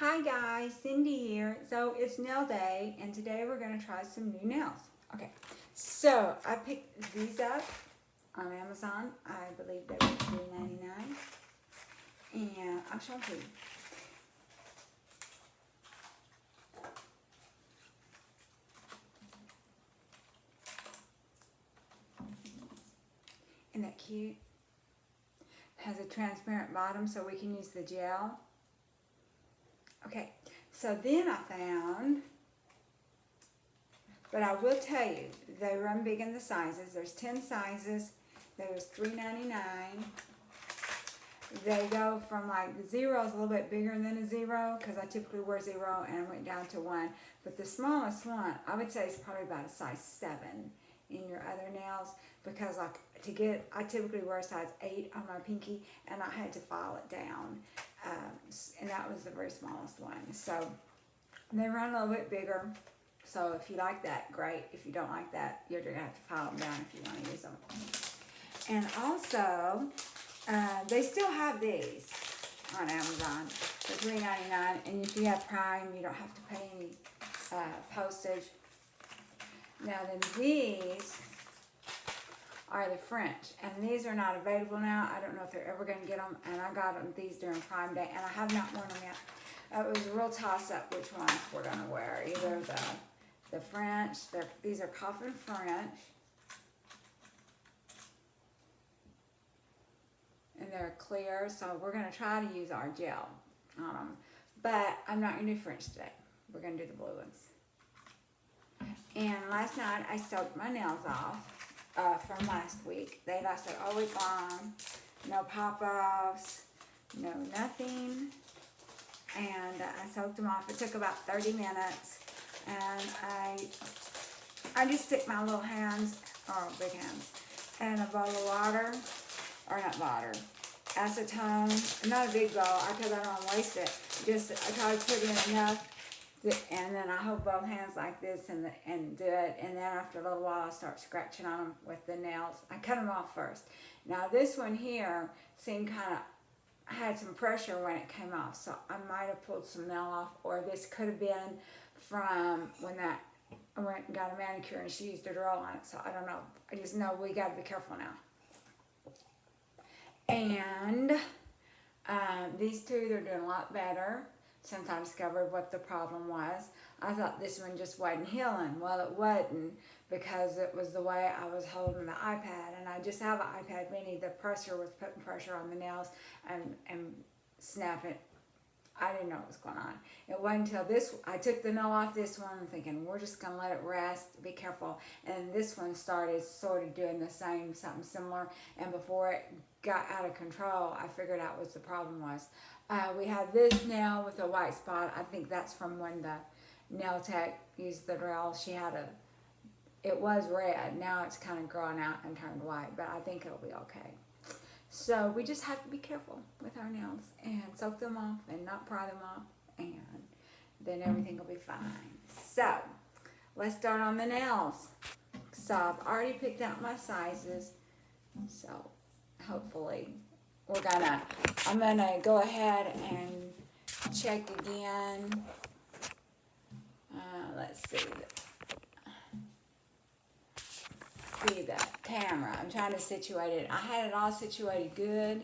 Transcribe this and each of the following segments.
Hi guys, Cindy here. So it's nail day and today we're going to try some new nails. Okay, so I picked these up on Amazon. I believe they were $3.99 and I'll show you. Isn't that cute? Has a transparent bottom so we can use the gel. Okay, so then I found, but I will tell you, they run big in the sizes. There's 10 sizes. There was $3.99. They go from like the zero is a little bit bigger than a zero because I typically wear zero and I went down to one. But the smallest one, I would say is probably about a size 7 in your other nails because like I typically wear a size 8 on my pinky and I had to file it down. And that was the very smallest one. So they run a little bit bigger. So if you like that, great. If you don't like that, you're going to have to file them down if you want to use them. And also, they still have these on Amazon for $3.99. And if you have Prime, you don't have to pay any postage. Now then these are the French. And these are not available now. I don't know if they're ever going to get them. And I got them these during Prime Day. And I have not worn them yet. It was a real toss-up which ones we're going to wear. Either the French, these are Coffin French. And they're clear, so we're going to try to use our gel on them. But I'm not going to do French today. We're going to do the blue ones. And last night I soaked my nails off from last week. They lasted all week long. No pop-offs, no nothing. And I soaked them off. It took about 30 minutes. And I just stick my little hands, or big hands, in a bowl of water. Or not water, acetone, not a big bowl because I don't want to waste it. Just I try to put in enough, and then I hold both hands like this and do it. And then after a little while, I start scratching on them with the nails. I cut them off first. Now this one here seemed kind of had some pressure when it came off, so I might have pulled some nail off, or this could have been from when I went and got a manicure and she used a drill on it. So I don't know. I just know we got to be careful now. And these two, they're doing a lot better since I discovered what the problem was. I thought this one just wasn't healing. Well, it wasn't because it was the way I was holding the iPad. And I just have an iPad mini. The pressure was putting pressure on the nails and snapping. I didn't know what was going on. It wasn't until I took the nail off this one thinking, we're just going to let it rest, be careful. And this one started sort of doing the same, something similar. And before it got out of control, I figured out what the problem was. We have this nail with a white spot. I think that's from when the nail tech used the drill. It was red. Now it's kind of growing out and turned white, but I think it'll be okay. So we just have to be careful with our nails and soak them off and not pry them off, and then everything will be fine. So let's start on the nails. So I've already picked out my sizes. So hopefully I'm gonna go ahead and check again. Let's see the camera. I'm trying to situate it. I had it all situated good,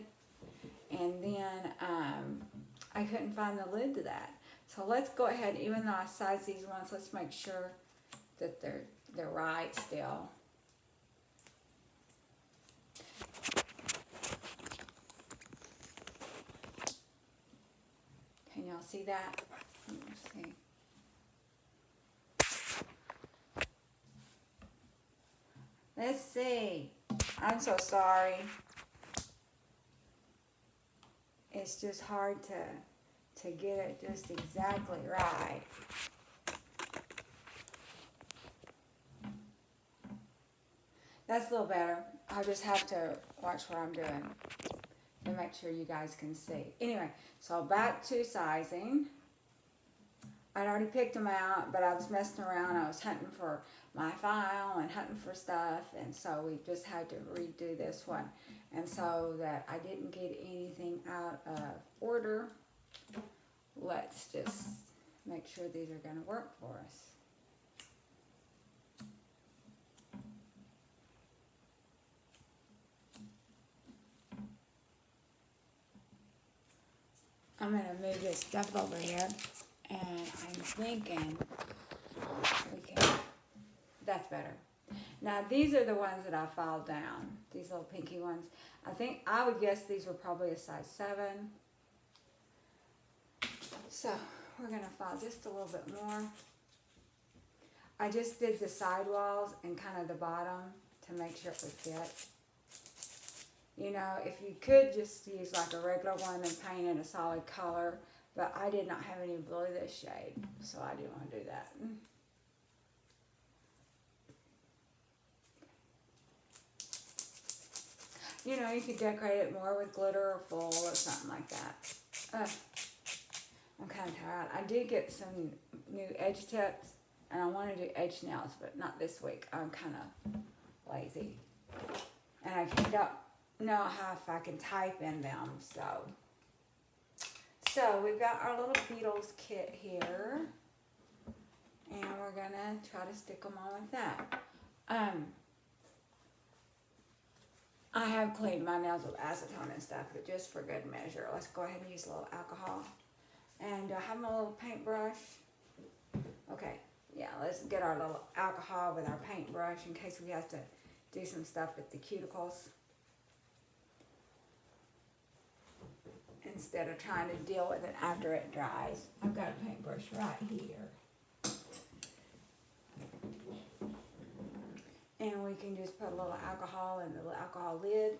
and then I couldn't find the lid to that. So let's go ahead, even though I sized these ones, let's make sure that they're right still. Can y'all see that? Let's see. Let's see. I'm so sorry. It's just hard to get it just exactly right. That's a little better. I'll just have to watch what I'm doing to make sure you guys can see. Anyway, so back to sizing. I'd already picked them out, but I was messing around. I was hunting for my file and hunting for stuff, and so we just had to redo this one. And so that I didn't get anything out of order, let's let's just make sure these are going to work for us. I'm going to move this stuff over here, and I'm thinking we can, that's better. Now these are the ones that I filed down, these little pinky ones. I would guess these were probably a size 7. So we're going to file just a little bit more. I just did the sidewalls and kind of the bottom to make sure it would fit. You know, if you could just use like a regular one and paint it a solid color, but I did not have any blue this shade, so I didn't want to do that. You know, you could decorate it more with glitter or foil or something like that. I'm kind of tired. I did get some new edge tips, and I want to do edge nails, but not this week. I'm kind of lazy. And I don't know how if I can type in them, so we've got our little Beetles kit here, and we're gonna try to stick them on with that. I have cleaned my nails with acetone and stuff, but just for good measure, let's go ahead and use a little alcohol. And I have my little paintbrush. Okay, yeah, let's get our little alcohol with our paintbrush in case we have to do some stuff with the cuticles, instead of trying to deal with it after it dries. I've got a paintbrush right here. And we can just put a little alcohol in the little alcohol lid.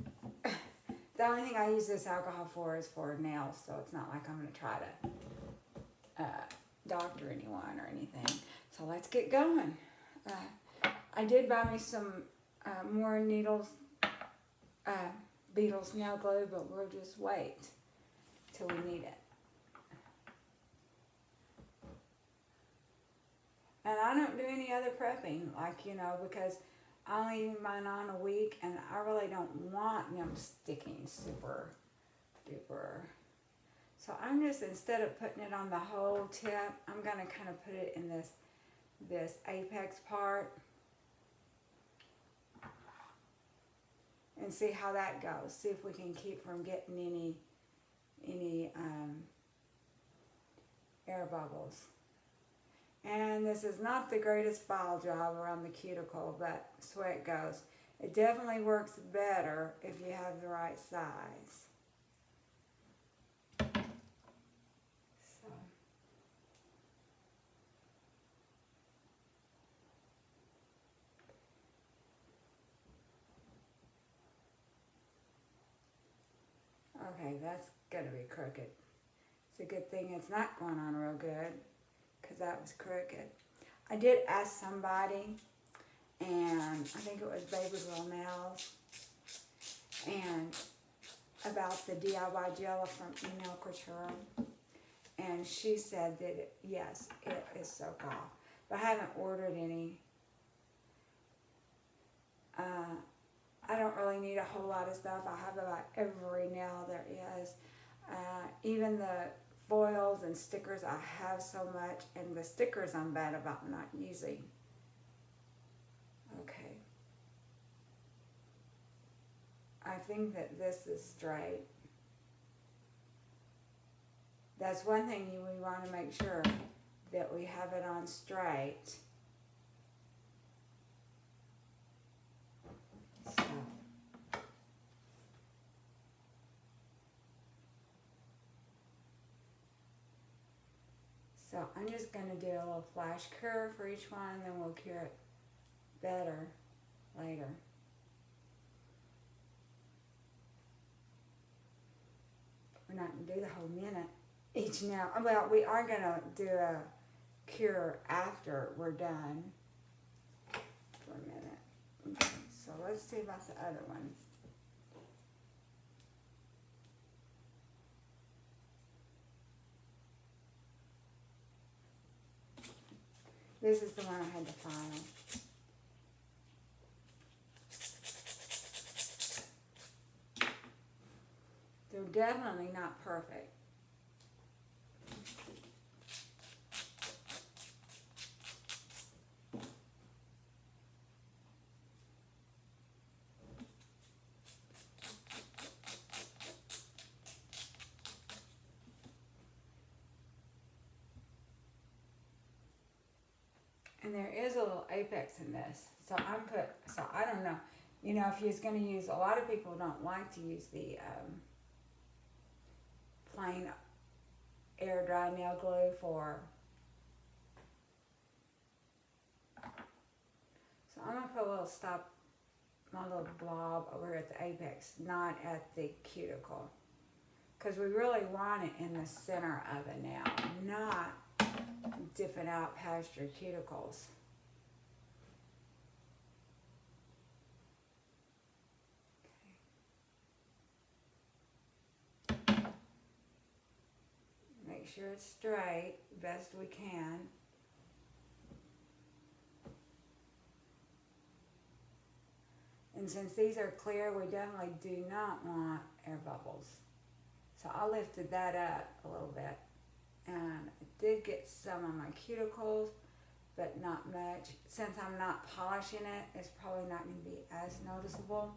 The only thing I use this alcohol for is for nails, so it's not like I'm going to try to doctor anyone or anything. So let's get going. I did buy me some more needles, Beetles nail glue, but we'll just wait till we need it. And I don't do any other prepping, like, you know, because I only leave mine on a week, and I really don't want them sticking super duper. So I'm just, instead of putting it on the whole tip, I'm going to kind of put it in this apex part and see how that goes. See if we can keep from getting any air bubbles. And this is not the greatest file job around the cuticle, but that's the way it goes. It definitely works better if you have the right size. So. Okay, that's gonna be crooked. It's a good thing it's not going on real good, because that was crooked. I did ask somebody, and I think it was Baby Girl Nails, and about the DIY jello from Email Couture, and she said that yes, it is soak off, but I haven't ordered any. I don't really need a whole lot of stuff. I have about every nail there is, even the foils and stickers. I have so much, and the stickers I'm bad about not using. Okay. I think that this is straight. That's one thing we want to make sure that we have it on straight. So I'm just going to do a little flash cure for each one, and then we'll cure it better later. We're not going to do the whole minute each now. Well, we are going to do a cure after we're done for a minute. Okay, so let's see about the other one. This is the one I had to file. They're definitely not perfect. And there is a little apex in this. So I don't know. You know, if you're going to use, a lot of people don't like to use the plain air dry nail glue for. So I'm going to put a little my little blob over at the apex, not at the cuticle. Because we really want it in the center of the nail, not dipping out past your cuticles. Okay. Make sure it's straight, best we can. And since these are clear, we definitely do not want air bubbles. So I lifted that up a little bit. And I did get some on my cuticles, but not much. Since I'm not polishing it, it's probably not going to be as noticeable.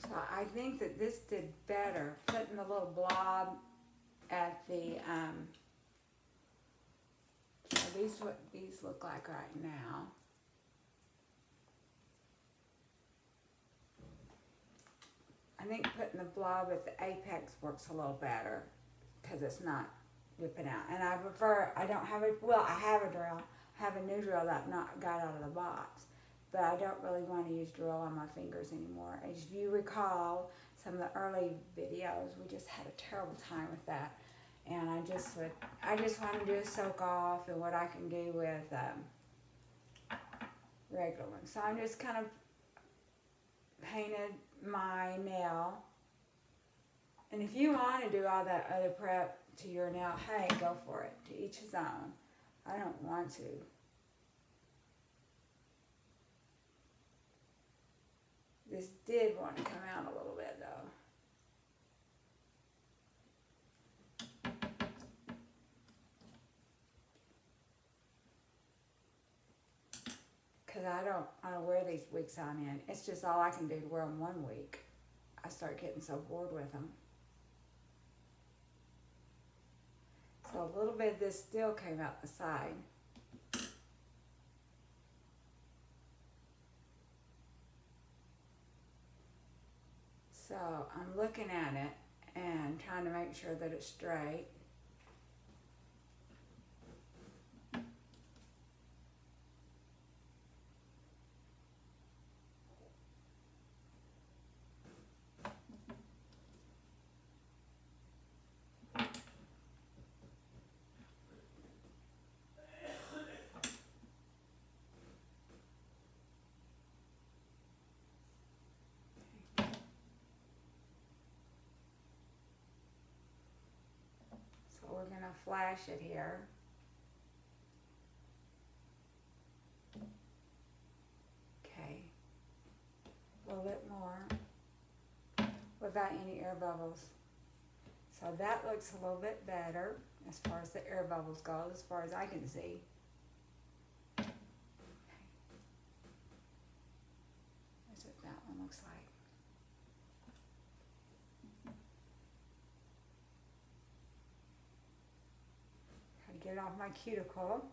So I think that this did better, putting the little blob at the, so these what these look like right now. I think putting the blob at the apex works a little better because it's not whipping out. And I prefer, I don't have I have a drill. I have a new drill that I've not got out of the box. But I don't really want to use drill on my fingers anymore. As you recall, some of the early videos, we just had a terrible time with that. And I just want to do a soak off and what I can do with regular ones. So I'm just kind of painted my nail. And if you want to do all that other prep to your nail, hey, go for it. To each his own. I don't want to. This did want to come out a little bit though. Because I don't wear these weeks on end. It's just all I can do to wear them 1 week. I start getting so bored with them. So a little bit of this still came out the side. So I'm looking at it and trying to make sure that it's straight. We're going to flash it here. Okay. A little bit more without any air bubbles. So that looks a little bit better as far as the air bubbles go, as far as I can see. Okay. That's what that one looks like. Get it off my cuticle.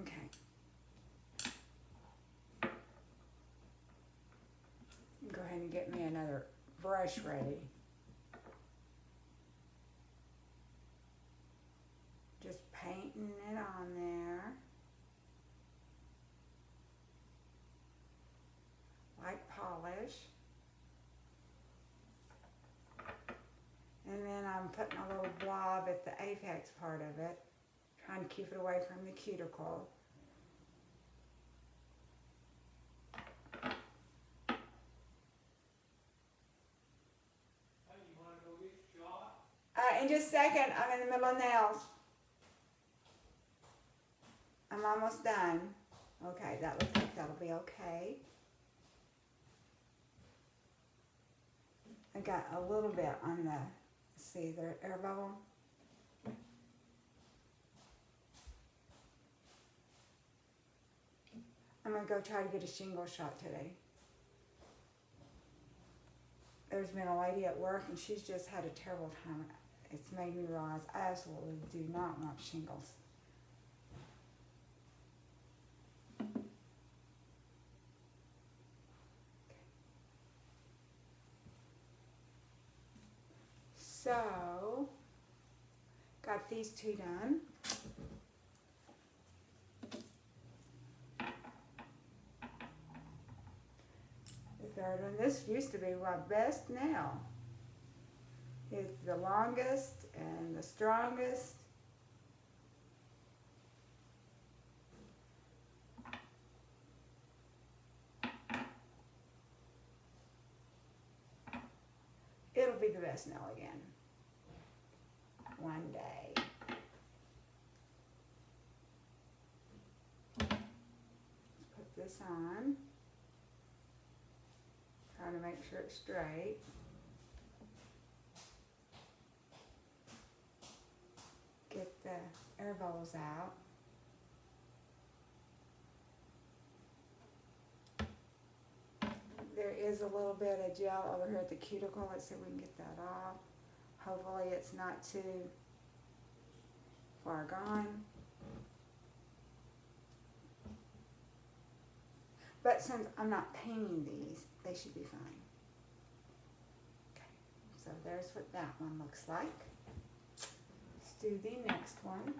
Okay. Go ahead and get me another brush ready. Just painting it on there. Light polish. And then I'm putting a little blob at the apex part of it, trying to keep it away from the cuticle. Hey, you want to go get your shot? In just a second, I'm in the middle of nails. I'm almost done. Okay, that looks like that'll be okay. I got a little bit on the See their air bubble. I'm gonna go try to get a shingle shot today. There's been a lady at work and she's just had a terrible time. It's made me realize I absolutely do not want shingles. So, got these two done. The third one, this used to be my best nail. It's the longest and the strongest. It'll be the best nail again. One day. Let's put this on. Trying to make sure it's straight. Get the air bubbles out. There is a little bit of gel over here at the cuticle. Let's see if we can get that off. Hopefully it's not too far gone. But since I'm not painting these, they should be fine. Okay, so there's what that one looks like. Let's do the next one.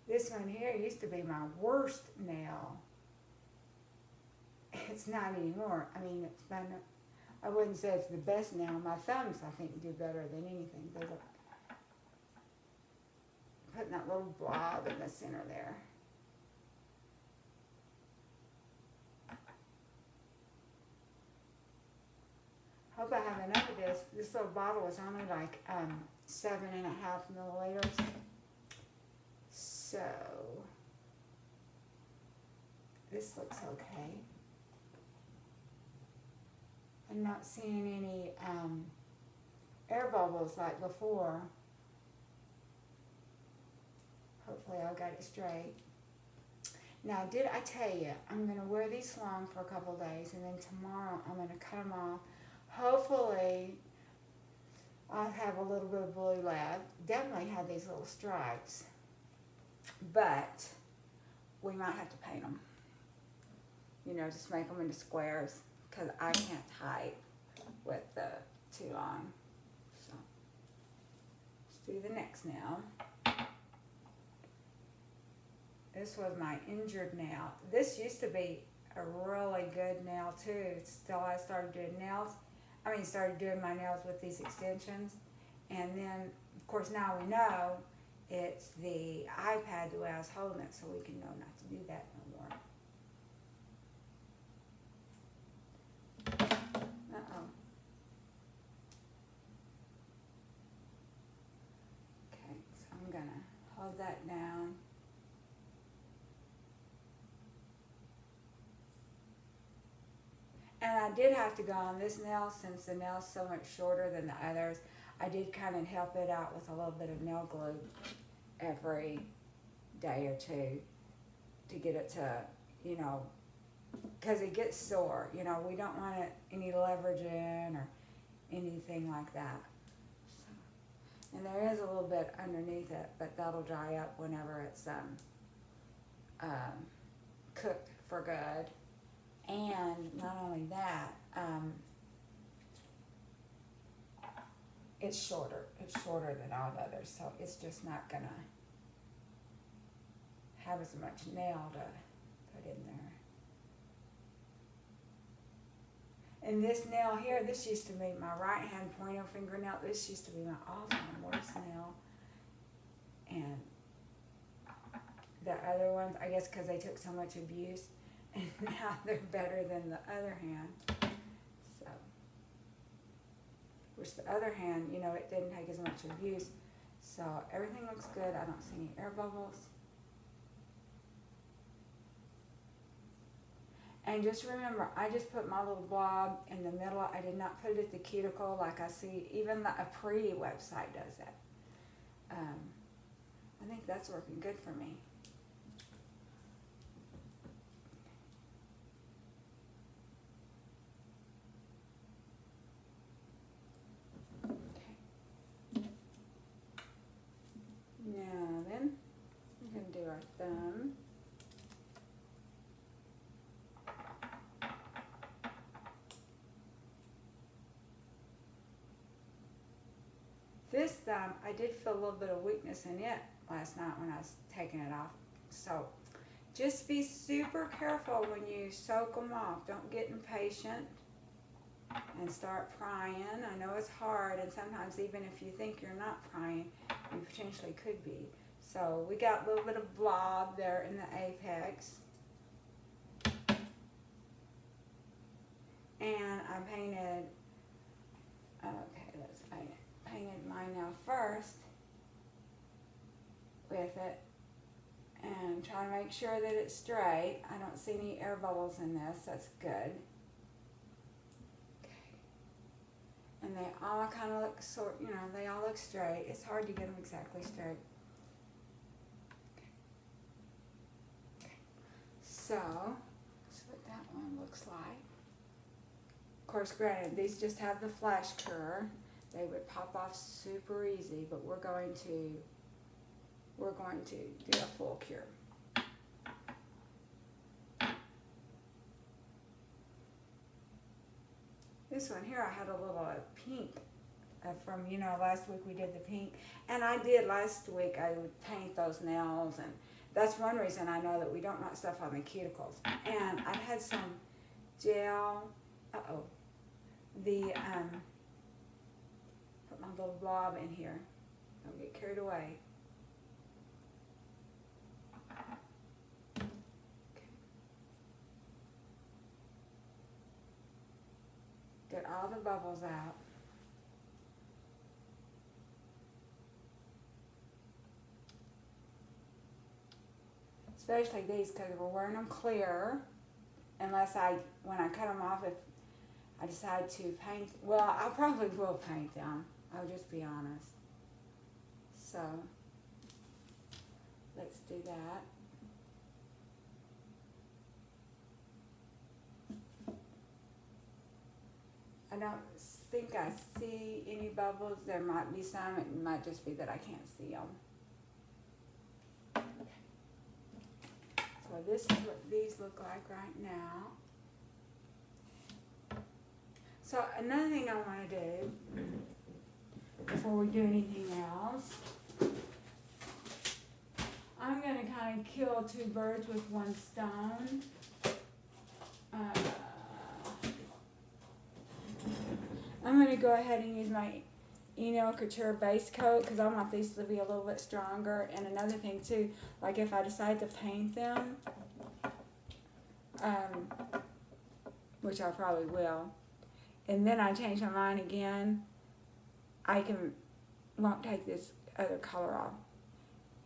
This one here used to be my worst nail. It's not anymore. I mean, it's been, I wouldn't say it's the best nail. My thumbs, I think, do better than anything. They look, putting that little blob in the center there. Hope I have enough of this. This little bottle is only like 7.5 milliliters. So, this looks okay. I'm not seeing any air bubbles like before. Hopefully I got it straight. Now, did I tell you, I'm going to wear these long for a couple days, and then tomorrow I'm going to cut them off. Hopefully I'll have a little bit of blue left. Definitely have these little stripes. But we might have to paint them. You know, just make them into squares, because I can't type with the too long. So, let's do the next nail. This was my injured nail. This used to be a really good nail too. Still, I started doing started doing my nails with these extensions. And then, of course, now we know it's the iPad the way I was holding it, so we can know not to do that no more. Uh-oh. Okay, so I'm gonna hold that down. And I did have to go on this nail since the nail's so much shorter than the others. I did kind of help it out with a little bit of nail glue every day or two to get it to, you know, because it gets sore. You know, we don't want it any leverage in or anything like that. So, and there is a little bit underneath it, but that'll dry up whenever it's cooked for good. And not only that, it's shorter. It's shorter than all the others, so it's just not gonna have as much nail to put in there. And this nail here, this used to be my right hand pointer fingernail. This used to be my all-time worst nail. And the other ones, I guess because they took so much abuse, and now they're better than the other hand. So, which the other hand, you know, it didn't take as much abuse. So everything looks good. I don't see any air bubbles. And just remember, I just put my little blob in the middle. I did not put it at the cuticle like I see. Even a pretty website does that. I think that's working good for me. Okay. Now then, we're going to do our thumb. This thumb, I did feel a little bit of weakness in it last night when I was taking it off. So just be super careful when you soak them off. Don't get impatient and start prying. I know it's hard, and sometimes even if you think you're not prying, you potentially could be. So we got a little bit of blob there in the apex. And I painted, okay, let's paint it. Painted mine now first with it and try to make sure that it's straight. I don't see any air bubbles in this. That's good. Okay. And they all kind of look they all look straight. It's hard to get them exactly straight. Okay. So that's what that one looks like. Of course, granted, these just have the flash cure. They would pop off super easy, but we're going to do a full cure. This one here, I had a little pink from, last week we did the pink. And I did last week, I would paint those nails, and that's one reason I know that we don't want stuff on the cuticles. And I had some gel, put my little blob in here. Don't get carried away. Okay. Get all the bubbles out. Especially these, because we're wearing them clear. Unless when I cut them off, if I decide to paint, well, I probably will paint them. I'll just be honest. So, let's do that. I don't think I see any bubbles. There might be some. It might just be that I can't see them. So this is what these look like right now. So another thing I want to do before we do anything else, I'm going to kind of kill two birds with one stone. I'm going to go ahead and use my Couture base coat because I want these to be a little bit stronger. And another thing too, like if I decide to paint them, which I probably will, and then I change my mind again, won't take this other color off.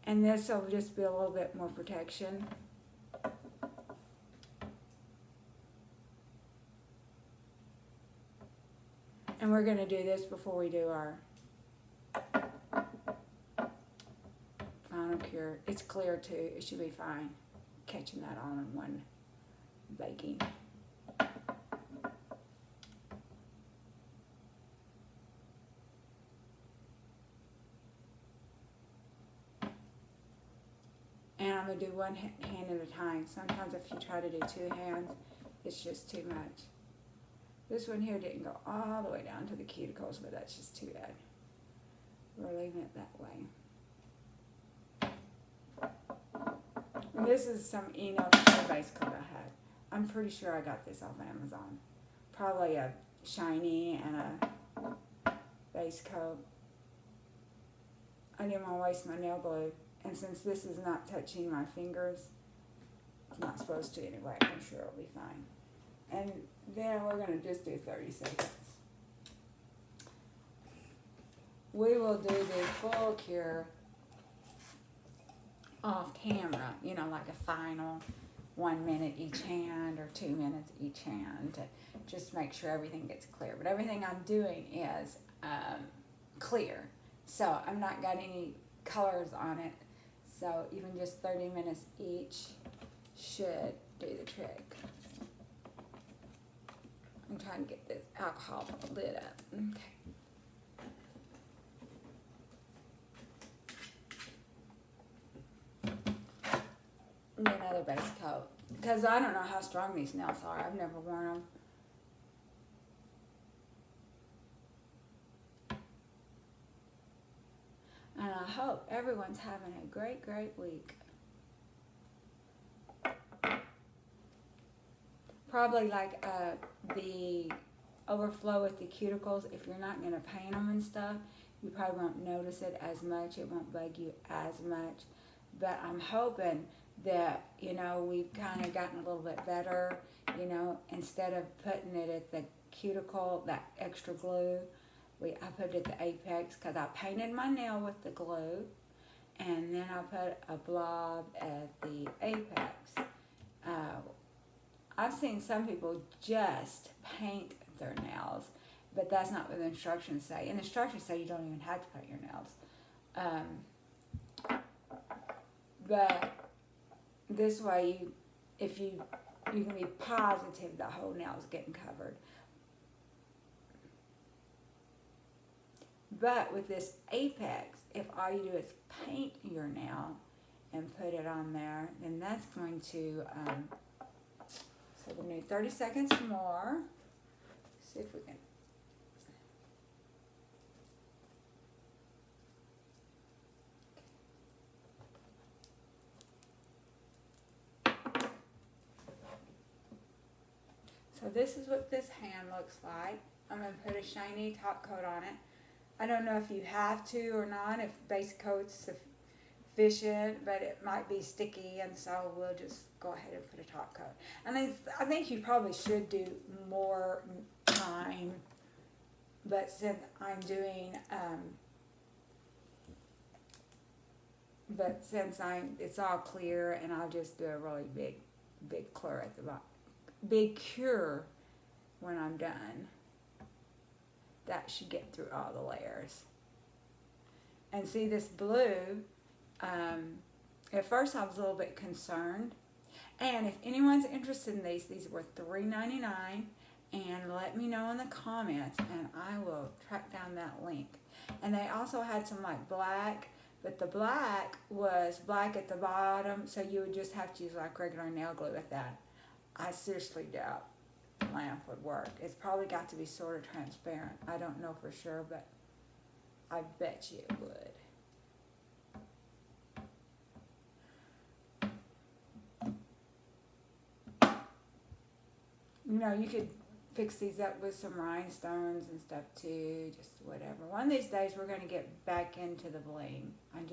And this will just be a little bit more protection. And we're going to do this before we do our final cure. It's clear too. It should be fine. Catching that all in one baking. And I'm going to do one hand at a time. Sometimes if you try to do two hands, it's just too much. This one here didn't go all the way down to the cuticles, but that's just too bad. We're leaving it that way. And this is some Couture base coat I had. I'm pretty sure I got this off Amazon. Probably a shiny and a base coat. I didn't want to waste my nail glue. And since this is not touching my fingers, it's not supposed to anyway, I'm sure it'll be fine. And then we're going to just do 30 seconds. We will do the full cure off camera, like a final 1 minute each hand or 2 minutes each hand to just make sure everything gets clear. But everything I'm doing is clear, so I'm not got any colors on it. So even just 30 minutes each should do the trick. I'm trying to get this alcohol lit up. Okay. And another base coat, because I don't know how strong these nails are. I've never worn them. And I hope everyone's having a great, great week. Probably like the overflow with the cuticles, if you're not going to paint them and stuff, you probably won't notice it as much. It won't bug you as much. But I'm hoping that, you know, we've kind of gotten a little bit better, you know, instead of putting it at the cuticle, that extra glue, I put it at the apex, because I painted my nail with the glue, and then I put a blob at the apex. I've seen some people just paint their nails, but that's not what the instructions say. And the instructions say you don't even have to paint your nails. But this way, you can be positive the whole nail is getting covered. But with this apex, if all you do is paint your nail and put it on there, then that's going to, so we need 30 seconds more. See if we can. So this is what this hand looks like. I'm going to put a shiny top coat on it. I don't know if you have to or not, if base coat's sufficient, but it might be sticky, and so we'll just go ahead and put a top coat. And I think you probably should do more time, but since I'm doing, it's all clear, and I'll just do a really big clear at the bottom. Big cure when I'm done. That should get through all the layers. And see this blue, at first I was a little bit concerned. And if anyone's interested in these were $3.99, and let me know in the comments and I will track down that link. And they also had some like black, but the black was black at the bottom, so you would just have to use like regular nail glue with that. I seriously doubt lamp would work. It's probably got to be sort of transparent. I don't know for sure, but I bet you it would. You know, you could fix these up with some rhinestones and stuff too, just whatever. One of these days we're going to get back into the bling. I'm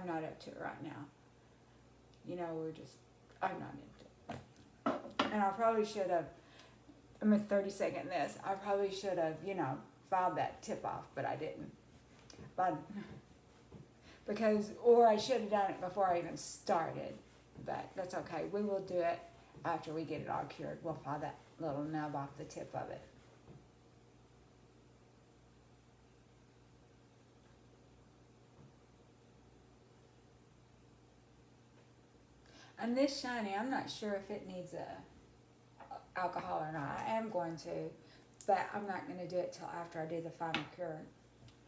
not up to it right now. You know, I'm not into it. And I probably should have, I'm a 30-second this, I probably should have, you know, filed that tip off, but I didn't. Or I should have done it before I even started, but that's okay. We will do it after we get it all cured. We'll file that little nub off the tip of it. And this shiny, I'm not sure if it needs alcohol or not. I am going to, but I'm not going to do it till after I do the final cure,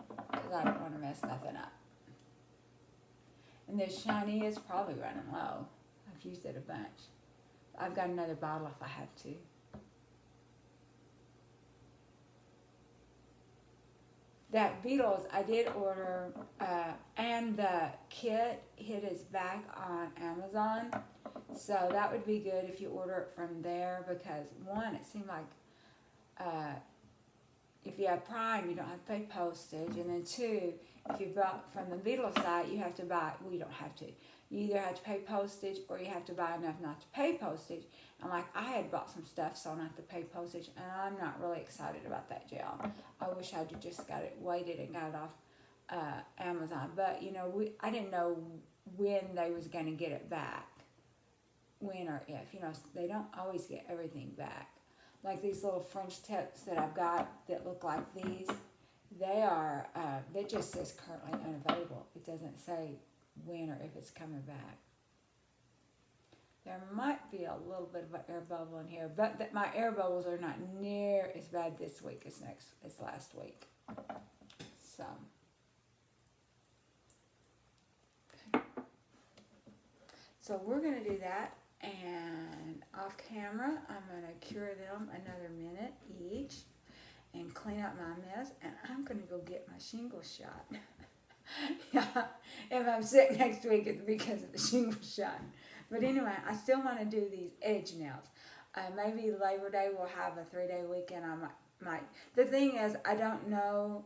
because I don't want to mess nothing up. And this shiny is probably running low. I've used it a bunch. I've got another bottle if I have to. That Beetles I did order, and the kit is back on Amazon. So that would be good if you order it from there, because one, it seemed like if you have Prime, you don't have to pay postage, and then two, if you bought from the Beetles site, you have to buy, well, you don't have to. You either have to pay postage or you have to buy enough not to pay postage. And like I had bought some stuff so I don't have to pay postage, and I'm not really excited about that gel. I wish I'd just got it, waited and got it off Amazon. But you know, I didn't know when they was going to get it back. when or if. You know, they don't always get everything back. Like these little French tips that I've got that look like these, they are, that just says currently unavailable. It doesn't say when or if it's coming back. There might be a little bit of an air bubble in here, but my air bubbles are not near as bad this week as last week. So, okay. So we're gonna do that, and off camera, I'm gonna cure them another minute each, and clean up my mess, and I'm gonna go get my shingle shot. Yeah, if I'm sick next week, it's because of the shingle shot. But anyway, I still want to do these edge nails. Maybe Labor Day we'll have a 3-day weekend. I might. The thing is, I don't know.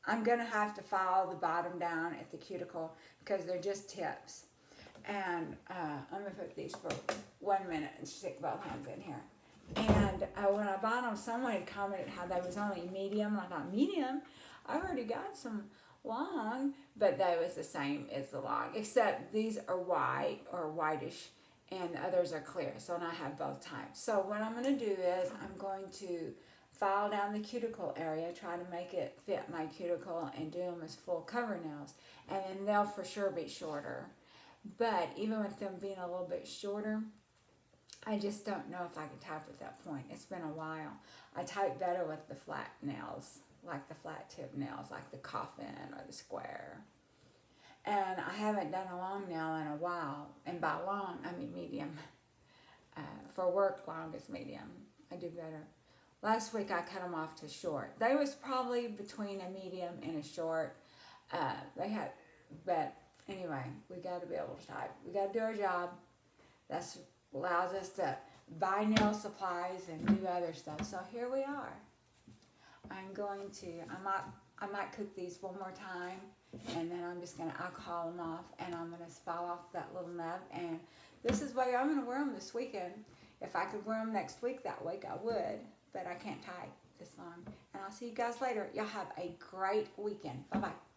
I'm gonna have to file the bottom down at the cuticle because they're just tips. And I'm gonna put these for 1 minute and stick both hands in here. And when I bought them, someone had commented how they was only medium. And I thought, medium? I already got some long, but they was the same as the long, except these are white or whitish and the others are clear. So and I have both types. So what I'm going to do is I'm going to file down the cuticle area, try to make it fit my cuticle and do them as full cover nails. And then they'll for sure be shorter. But even with them being a little bit shorter, I just don't know if I can type at that point. It's been a while. I type better with the flat nails, like the flat tip nails, like the coffin or the square. And I haven't done a long nail in a while. And by long, I mean medium. For work, long is medium. I do better. Last week, I cut them off to short. They was probably between a medium and a short. But anyway, we got to be able to type. We got to do our job. That's allows us to buy nail supplies and do other stuff. So here we are. I might cook these one more time, and then I'm just gonna alcohol them off, and I'm gonna file off that little nub. And this is why I'm gonna wear them this weekend. If I could wear them next week, that week I would, but I can't type this long. And I'll see you guys later. Y'all have a great weekend. Bye bye.